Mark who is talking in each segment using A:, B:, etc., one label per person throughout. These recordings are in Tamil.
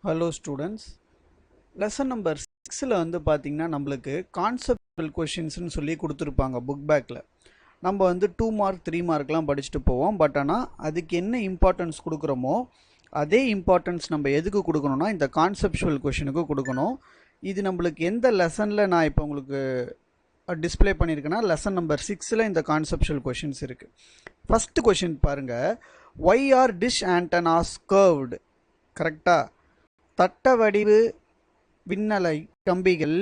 A: ஹலோ ஸ்டூடெண்ட்ஸ், லெசன் நம்பர் 6ல் வந்து பார்த்தீங்கன்னா நம்மளுக்கு கான்செப்டுவல் கொஷின்ஸ்னு சொல்லி கொடுத்துருப்பாங்க புக் பேக்கில். நம்ம வந்து 2 மார்க் 3 மார்க்லாம் படிச்சுட்டு போவோம். பட் ஆனால் அதுக்கு என்ன இம்பார்ட்டன்ஸ் கொடுக்குறோமோ அதே இம்பார்ட்டன்ஸ் நம்ம எதுக்கு கொடுக்கணும்னா இந்த கான்செப்டுவல் கொஷினுக்கு கொடுக்கணும். இது நம்மளுக்கு எந்த லெசனில் நான் இப்போ உங்களுக்கு டிஸ்பிளே பண்ணியிருக்கேன்னா லெசன் நம்பர் 6ல் இந்த கான்செப்டுவல் கொஷின்ஸ் இருக்குது. ஃபஸ்ட்டு கொஷின் பாருங்கள், why are dish antennas curved? கரெக்டாக, தட்ட வடிவு விண்ணலை கம்பிகள்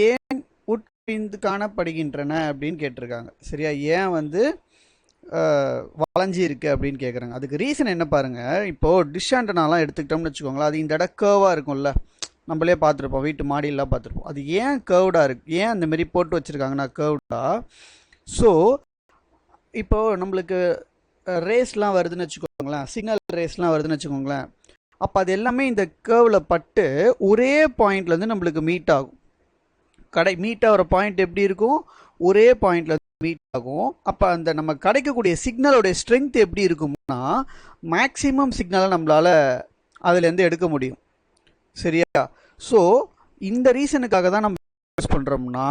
A: ஏன் உட்பிந்து காணப்படுகின்றன அப்படின்னு கேட்டிருக்காங்க. சரியா, ஏன் வந்து வளைஞ்சி இருக்கு அப்படின்னு கேட்குறாங்க. அதுக்கு ரீசன் என்ன பாருங்க. இப்போது டிஷ் ஆண்டனாலாம் எடுத்துக்கிட்டோம்னு வச்சுக்கோங்களேன், அது இந்த இடம் கேர்வாக இருக்கும்ல, நம்மளே பார்த்துருப்போம், வீட்டு மாடியெல்லாம் பார்த்துருப்போம். அது ஏன் கேர்வ்டாக இருக்குது, ஏன் அந்த மாதிரி போட்டு வச்சுருக்காங்கன்னா கேர்வ்டா. ஸோ இப்போது நம்மளுக்கு ரேஸ்லாம் வருதுன்னு வச்சுக்கோங்களேன், சிக்னல் ரேஸ்லாம் வருதுன்னு வச்சுக்கோங்களேன், அப்போ அது எல்லாமே இந்த கேர்வில் பட்டு ஒரே பாயிண்ட்லேருந்து நம்மளுக்கு மீட் ஆகும். மீட் ஆகிற பாயிண்ட் எப்படி இருக்கும், ஒரே பாயிண்ட்லேருந்து மீட் ஆகும். அப்போ அந்த நம்ம கிடைக்கக்கூடிய சிக்னலோடைய ஸ்ட்ரென்த் எப்படி இருக்கும்னா மேக்ஸிமம் சிக்னலை நம்மளால் அதுலேருந்து எடுக்க முடியும். சரியா, ஸோ இந்த ரீசனுக்காக தான் நம்ம யூஸ் பண்ணுறோம்னா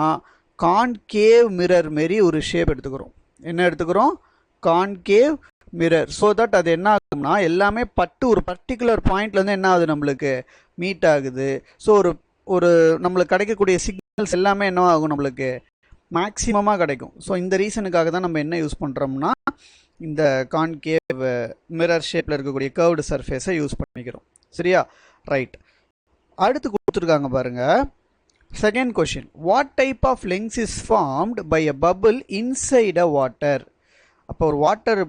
A: கான்கேவ் மிரர் மாரி ஒரு ஷேப் எடுத்துக்கிறோம். என்ன எடுத்துக்கிறோம்? Concave mirror. ஸோ தட் அது என்ன ஆகும்னா எல்லாமே பட்டு ஒரு பர்டிகுலர் பாயிண்ட்லேருந்து என்ன ஆகுது, நம்மளுக்கு மீட் ஆகுது. ஸோ ஒரு நம்மளுக்கு கிடைக்கக்கூடிய சிக்னல்ஸ் எல்லாமே என்ன ஆகும், நம்மளுக்கு மேக்ஸிமமாக கிடைக்கும். ஸோ இந்த ரீசனுக்காக தான் நம்ம என்ன யூஸ் பண்ணுறோம்னா இந்த கான்கேவ் மிரர் ஷேப்பில் இருக்கக்கூடிய கர்வ்டு சர்ஃபேஸை யூஸ் பண்ணிக்கிறோம். சரியா, ரைட். அடுத்து கொடுத்துருக்காங்க பாருங்க, second question, what type of lens is formed by a bubble inside a water? அப்போ ஒரு வாட்டர்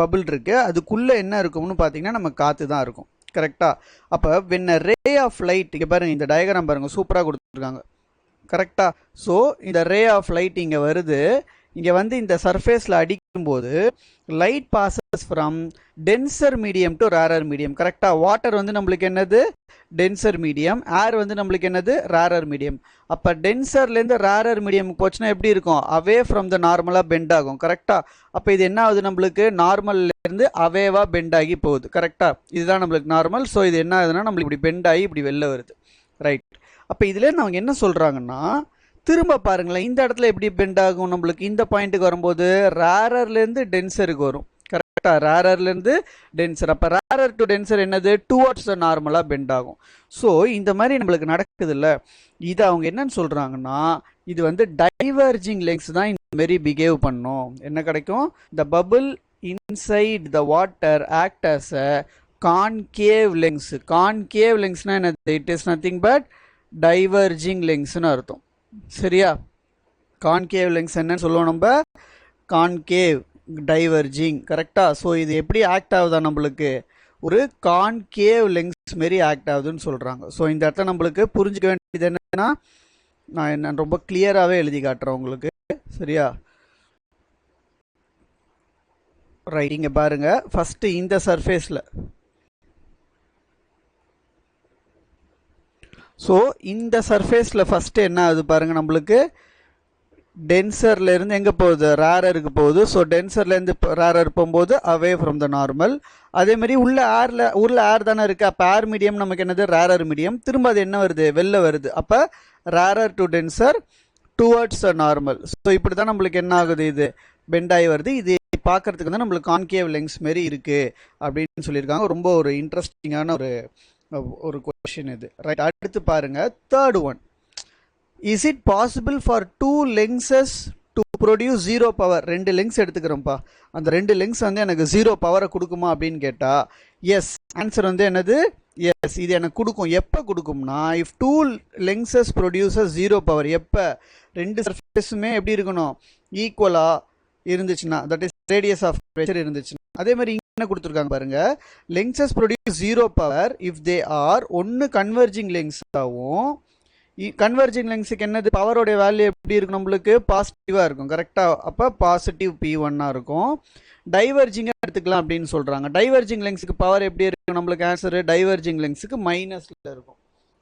A: பபிள் இருக்குது, அதுக்குள்ளே என்ன இருக்கும்னு பார்த்தீங்கன்னா நம்ம காற்று தான் இருக்கும். கரெக்டாக. அப்போ when a ray of light, இங்கே பாருங்கள், இந்த டயக்ராம் பாருங்கள், சூப்பராக கொடுத்துருக்காங்க. கரெக்டாக. ஸோ இந்த ரே ஆஃப் லைட் இங்கே வருது, இங்கே வந்து இந்த சர்ஃபேஸில் அடிக்கும்போது light bosses from tensor medium to rarer medium. கரெக்டாக. வாட்டர் வந்து நம்மளுக்கு என்னது, டென்சர் மீடியம். ஏர் வந்து நம்மளுக்கு என்னது, ரேரர் மீடியம். அப்போ டென்சர்லேருந்து ரேரர் மீடியம் போச்சுன்னா எப்படி இருக்கும், அவே ஃப்ரம் த நார்மலாக பெண்ட் ஆகும். கரெக்டாக. அப்போ இது என்ன ஆகுது, நம்மளுக்கு நார்மல்லேருந்து அவேவாக பெண்ட் ஆகி போகுது. கரெக்டாக, இதுதான் நம்மளுக்கு நார்மல். ஸோ இது என்ன ஆகுதுன்னா நம்மளுக்கு இப்படி பெண்ட் ஆகி இப்படி வெளில வருது. ரைட். அப்போ இதுலேருந்து அவங்க என்ன சொல்கிறாங்கன்னா, திரும்ப பாருங்களேன், இந்த இடத்துல எப்படி பெண்ட் ஆகும், நம்மளுக்கு இந்த பாயிண்ட்டுக்கு வரும்போது ரேரர்லேருந்து டென்சருக்கு வரும். கரெக்டாக, ரேரர்லேருந்து டென்சர். அப்போ ரேரர் டு டென்சர் என்னது, டுவர்ட்ஸ் த நார்மலாக பெண்ட் ஆகும். ஸோ இந்த மாதிரி நம்மளுக்கு நடக்குது இல்லை, இது அவங்க என்னன்னு சொல்கிறாங்கன்னா இது வந்து டைவர்ஜிங் லென்ஸ் தான் இந்த மாதிரி பிஹேவ் பண்ணும். என்ன கிடைக்கும், the bubble inside the water act as a concave lens. Concave லென்ஸ்னால் என்னது, it is nothing but diverging லென்ஸ்னு அர்த்தம். சரியா, கான்கேவ் லென்ஸ் என்னன்னு சொல்லுவோம் நம்ம, கான்கேவ் டைவர்ஜிங். கரெக்டாக. ஸோ இது எப்படி ஆக்ட் ஆகுதா, நம்மளுக்கு ஒரு கான்கேவ் லென்ஸ் மாரி ஆக்ட் ஆகுதுன்னு சொல்கிறாங்க. ஸோ இந்த இடத்துல நம்மளுக்கு புரிஞ்சுக்க வேண்டியது என்னன்னா, நான் ரொம்ப கிளியராகவே எழுதி காட்டுறேன் உங்களுக்கு. சரியா, ரைட். இங்கே பாருங்கள், ஃபஸ்ட்டு இந்த சர்ஃபேஸில், ஸோ இந்த சர்ஃபேஸில் ஃபஸ்ட்டு என்ன ஆகுது பாருங்கள், நம்மளுக்கு டென்சர்லேருந்து எங்கே போகுது, ரேரருக்கு போகுது. ஸோ டென்சர்லேருந்து ரேரர் போகும்போது அவே ஃப்ரம் த நார்மல். அதேமாதிரி உள்ள ஏர் தானே இருக்குது, அப்போ ஏர் மீடியம் நமக்கு என்னது, ரேரர் மீடியம். திரும்ப அது என்ன வருது, வெளில வருது. அப்போ rarer to tensor towards the normal. So இப்படி தான் நம்மளுக்கு என்ன ஆகுது, இது பெண்ட் ஆகி வருது. இது பார்க்குறதுக்கு வந்து நம்மளுக்கு கான்கேவ் லென்ஸ் மாரி இருக்குது அப்படின்னு சொல்லியிருக்காங்க. ரொம்ப ஒரு இன்ட்ரெஸ்டிங்கான ஒரு கொஷின் இது. ரைட். அடுத்து பாருங்கள், third one, is it possible for 2 lenses to produce 0 power? 2 lens எடுத்துக்கிறோம்ப்பா, அந்த 2 லென்ஸ் வந்து எனக்கு 0 பவரை கொடுக்குமா அப்படின்னு கேட்டால் எஸ். ஆன்சர் வந்து என்னது, எஸ், இது எனக்கு கொடுக்கும். எப்போ கொடுக்கும்னா, இஃப் 2 லென்சஸ் ப்ரொடியூசஸ் 0 பவர், எப்போ 2 சர்ஃபேஸுமே எப்படி இருக்கணும், ஈக்குவலாக இருந்துச்சுன்னா, that is radius of pressure இருந்துச்சுன்னா. அதே மாதிரி இங்கே என்ன கொடுத்துருக்காங்க பாருங்க, lenses produce 0 power if they are ஒன்று கன்வர்ஜிங் லென்ஸாகவும், கன்வர்ஜிங் லென்ஸுக்கு என்னது, பவரோடைய வேல்யூ எப்படி இருக்கும், நம்மளுக்கு பாசிட்டிவாக இருக்கும். கரெக்டாக. அப்போ பாசிட்டிவ் P1 இருக்கும். டைவர்ஜிங்காக எடுத்துக்கலாம் அப்படின்னு சொல்கிறாங்க. டைவர்ஜிங் லென்ஸுக்கு பவர் எப்படி இருக்கும், நம்மளுக்கு ஆன்சரு டைவர்ஜிங் லென்ஸுக்கு மைனஸில் இருக்கும்.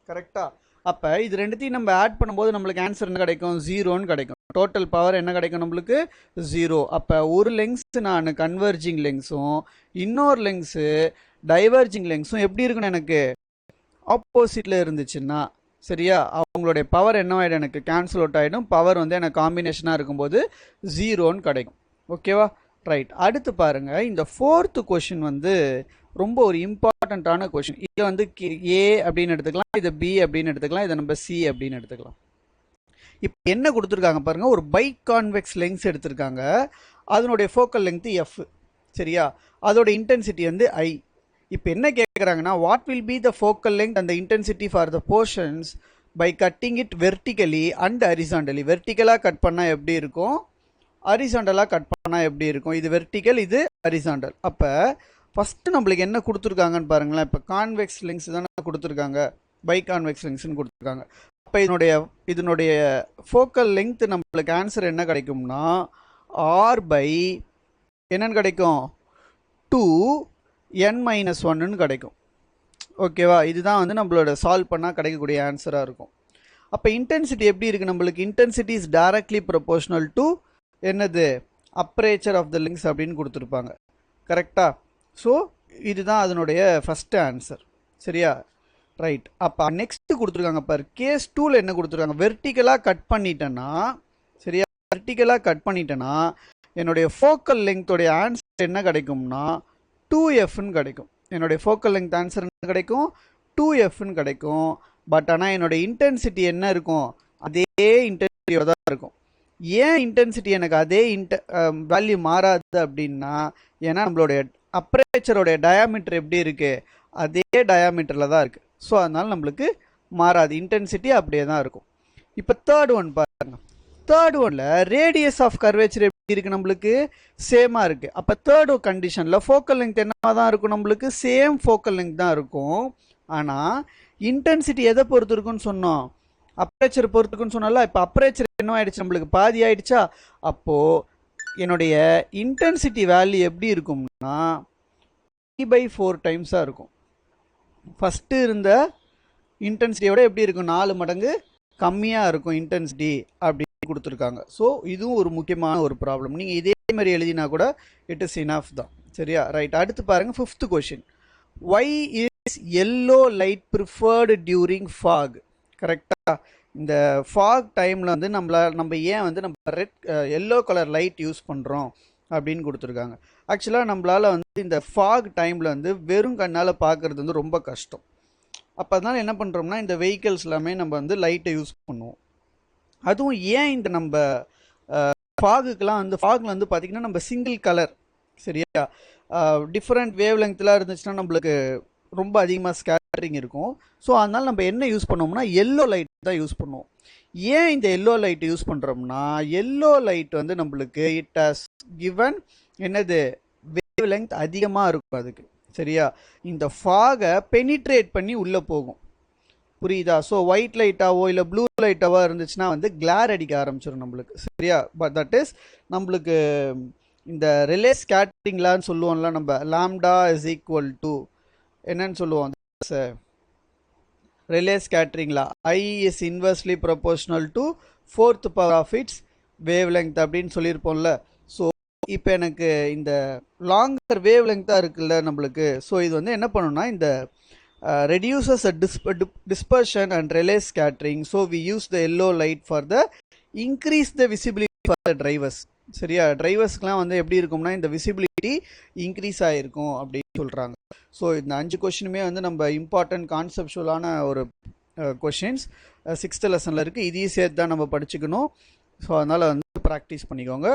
A: கரெக்டாக. அப்போ இது ரெண்டுத்தையும் நம்ம ஆட் பண்ணும்போது நம்மளுக்கு ஆன்சர் என்ன கிடைக்கும், 0ன்னு கிடைக்கும். டோட்டல் பவர் என்ன கிடைக்கும், நம்மளுக்கு 0. அப்போ ஒரு லென்ஸ் நான் கன்வர்ஜிங் லென்ஸும் இன்னொரு லென்ஸு டைவர்ஜிங் லென்ஸும் எப்படி இருக்குன்னு எனக்கு ஆப்போசிட்டில் இருந்துச்சுன்னா சரியா அவங்களுடைய பவர் என்னவாயிடும், எனக்கு கேன்சல் அவுட் ஆகிடும். பவர் வந்து எனக்கு காம்பினேஷனாக இருக்கும்போது 0ன்னு கிடைக்கும். ஓகேவா? ரைட். அடுத்து பாருங்கள், இந்த 4th கொஷின் வந்து ரொம்ப ஒரு இம்பார்ட்டண்ட்டான கொஷின். இதை வந்து ஏ அப்படின்னு எடுத்துக்கலாம், இதை பி அப்படின்னு எடுத்துக்கலாம், இதை நம்ம சி அப்படின்னு எடுத்துக்கலாம். இப்போ என்ன கொடுத்துருக்காங்க பாருங்கள், ஒரு பை கான்வெக்ஸ் லென்ஸ் எடுத்திருக்காங்க. அதனுடைய ஃபோக்கல் லெங்க்த்து எஃப். சரியா? அதோட இன்டென்சிட்டி வந்து ஐ. இப்போ என்ன கேட்குறாங்கன்னா, what will be the focal length and the intensity for the portions by cutting it vertically and horizontally. வெர்டிக்கலாக கட் பண்ணால் எப்படி இருக்கும், ஹரிசாண்டலாக கட் பண்ணால் எப்படி இருக்கும். இது வெர்டிக்கல், இது ஹரிசாண்டல். அப்போ ஃபஸ்ட்டு நம்மளுக்கு என்ன கொடுத்துருக்காங்கன்னு பாருங்களேன். இப்போ கான்வெக்ஸ் லென்ஸ் தானே கொடுத்துருக்காங்க, பை கான்வெக்ஸ் லென்ஸ்னு கொடுத்துருக்காங்க. அப்போ இதனுடைய ஃபோக்கல் லெங்த் நம்மளுக்கு ஆன்சர் என்ன கிடைக்கும்னா ஆர் பை என்னன்னு கிடைக்கும், 2n-1ன்னு கிடைக்கும். ஓகேவா? இதுதான் வந்து நம்மளோட சால்வ் பண்ணால் கிடைக்கக்கூடிய ஆன்சராக இருக்கும். அப்போ இன்டென்சிட்டி எப்படி இருக்குது நம்மளுக்கு, intensity is directly proportional to என்னது, அப்பரேச்சர் ஆஃப் த லென்ஸ் அப்படின்னு கொடுத்துருப்பாங்க. கரெக்டாக? ஸோ இதுதான் அதனுடைய ஃபஸ்ட்டு ஆன்சர். சரியா? ரைட். அப்போ நெக்ஸ்ட்டு கொடுத்துருக்காங்க பாரு, கேஸ் 2ல் என்ன கொடுத்துருக்காங்க, வெர்டிக்கலாக கட் பண்ணிட்டேன்னா, சரியா, வெர்டிக்கலாக கட் பண்ணிட்டேன்னா என்னுடைய ஃபோக்கல் லெங்க்தோடைய ஆன்சர் என்ன கிடைக்கும்னா 2Fன்னு கிடைக்கும். என்னுடைய ஃபோக்கல் லெங்த் ஆன்சர் என்ன கிடைக்கும், 2Fன்னு கிடைக்கும். பட் ஆனால் என்னுடைய இன்டென்சிட்டி என்ன இருக்கும், அதே இன்டென்சிட்டியோட தான் இருக்கும். ஏன் இன்டென்சிட்டி எனக்கு அதே வேல்யூ மாறாது அப்படின்னா, ஏன்னா நம்மளுடைய அப்பரேச்சரோடைய டயாமீட்டர் எப்படி இருக்குது, அதே டயாமீட்டரில் தான் இருக்குது. ஸோ அதனால் நம்மளுக்கு மாறாது, இன்டென்சிட்டி அப்படியே தான் இருக்கும். இப்போ தேர்ட் ஒன் பாருங்க. தேர்ட் ஒன்ல ரேடியஸ் ஆஃப் கர்வேச்சர் எப்படி இருக்குது, நம்மளுக்கு சேமாக இருக்குது. அப்போ தேர்ட் கண்டிஷனில் ஃபோக்கல் லெங்த் என்னவா தான் இருக்கும், நம்மளுக்கு சேம் ஃபோக்கல் லெங்த் தான் இருக்கும். ஆனால் இன்டென்சிட்டி எதை பொறுத்து இருக்குன்னு சொன்னோம், அப்பரேச்சர் பொறுத்துக்குன்னு சொன்னால. இப்போ அப்பரேச்சர் என்ன ஆயிடுச்சு, நம்மளுக்கு பாதி ஆயிடுச்சா. அப்போது என்னுடைய இன்டென்சிட்டி வேல்யூ எப்படி இருக்கும்னா 3/4 டைம்ஸாக இருக்கும். ஃபஸ்ட்டு இருந்த இன்டென்சிட்டியோட எப்படி இருக்கும், 4 மடங்கு கம்மியாக இருக்கும் இன்டென்சிட்டி அப்படின்னு கொடுத்துருக்காங்க. ஸோ இதுவும் ஒரு முக்கியமான ஒரு ப்ராப்ளம். நீங்கள் இதே மாதிரி எழுதினா கூட இட் இஸ் இனஃப் தான். சரியா? ரைட். அடுத்து பாருங்கள் 5th question. Why is yellow light preferred during fog. கரெக்டாக? இந்த ஃபாக் டைமில் வந்து நம்ம ஏன் வந்து நம்ம எல்லோ கலர் லைட் யூஸ் பண்ணுறோம் அப்படின்னு கொடுத்துருக்காங்க. ஆக்சுவலாக நம்மளால் வந்து இந்த ஃபாக் டைமில் வந்து வெறும் கண்ணால் பார்க்குறது வந்து ரொம்ப கஷ்டம். அப்போ அதனால் என்ன பண்ணுறோம்னா, இந்த வெஹிக்கிள்ஸ் எல்லாமே நம்ம வந்து லைட்டை யூஸ் பண்ணுவோம். அதுவும் ஏன் இந்த நம்ம ஃபாகுக்கெலாம் வந்து ஃபாகில் வந்து பார்த்திங்கன்னா நம்ம சிங்கிள் கலர், சரியா, டிஃப்ரெண்ட் வேவ் லெங்க்லாம் இருந்துச்சுன்னா நம்மளுக்கு ரொம்ப அதிகமாக ஸ்கேட்டரிங் இருக்கும். ஸோ அதனால் நம்ம என்ன யூஸ் பண்ணுவோம்னா எல்லோ லைட் தான் யூஸ் பண்ணுவோம். ஏன் இந்த எல்லோ லைட் யூஸ் பண்ணுறோம்னா, எல்லோ லைட் வந்து நம்மளுக்கு இட் ஹாஸ் கிவன் என்னது, வேவ் லெங்த் அதிகமாக இருக்கும் அதுக்கு. சரியா? இந்த ஃபாகை பெனிட்ரேட் பண்ணி உள்ளே போகும். புரியுதா? ஸோ ஒயிட் லைட்டாவோ இல்லை ப்ளூ லைட்டாவோ இருந்துச்சுன்னா வந்து கிளார் அடிக்க ஆரம்பிச்சிடும் நம்மளுக்கு. சரியா? பட் தட் இஸ் நம்மளுக்கு இந்த ரிலே ஸ்கேட்டரிங்லான்னு சொல்லுவோம்ல நம்ம, லாம்டா இஸ் ஈக்குவல் டு என்னன்னு சொல்லுவோம், ரிலே ஸ்கேட்டரிங்லா, I is inversely proportional to 4th power of its wavelength அப்படின்னு சொல்லியிருப்போம்ல. ஸோ இப்போ எனக்கு இந்த லாங்கர் வேவ் லெங்க்தாக இருக்குல்ல நம்மளுக்கு. ஸோ இது வந்து என்ன பண்ணுன்னா, இந்த reduces a dispersion and relay scattering. So we use the yellow light for the increase the visibility for the drivers. சரியா? டிரைவர்ஸ்க்குலாம் வந்து எப்படி இருக்கும்னா இந்த விசிபிலிட்டி இன்க்ரீஸ் ஆகிருக்கும் அப்படின்னு சொல்கிறாங்க. ஸோ இந்த 5 கொஷினுமே வந்து நம்ம இம்பார்ட்டன்ட் கான்செப்சுவலான ஒரு கொஷின்ஸ் 6th லெசனில் இருக்குது. இதையும் சேர்த்து தான் நம்ம படிச்சுக்கணும். ஸோ அதனால் வந்து ப்ராக்டிஸ் பண்ணிக்கோங்க.